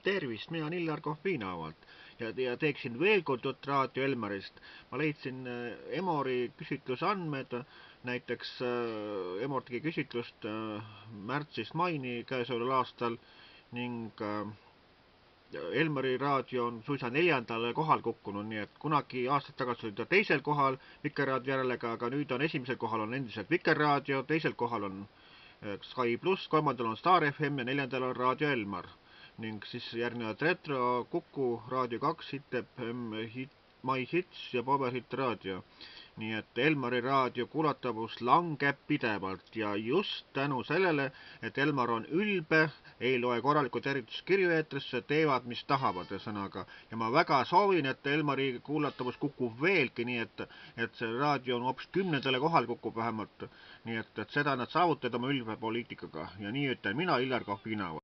Tervist, mina olen Illar Kohvinavalt ja teeksin veel kord jutt Raadio Elmarist. Ma leidsin Emori küsitlusandmed, näiteks Emor tegi küsitlust märtsist maini käesoleval aastal ning Elmari raadio on suisa 4. kohal kukkunud, nii et kunagi aastad tagasi oli ta 2. kohal Vikerraadio järele, aga nüüd on 1. kohal on endiselt Vikerraadio, 2. kohal on Sky pluss, 3. on Star FM ja 4. on Raadio Elmar. Ning siis järgnevad Retro, Kuku, Raadio 2, Hit FM, My Hits ja Power Hit raadio. Nii et Elmari raadio kuulatavus langeb pidevalt ja just tänu sellele, et Elmar on ülbe, ei loe korralikult tervituskirju eetrisse, teevad mis tahavad sõnaga. Ja ma väga soovin, et Elmari kuulatavus kukub veelgi, nii et see raadio on hoopis 10. kohal kukub vähemalt. Nii et seda nad saavutavad oma ülbe poliitikaga ja nii ütlen mina, Illar Kohvinavalt.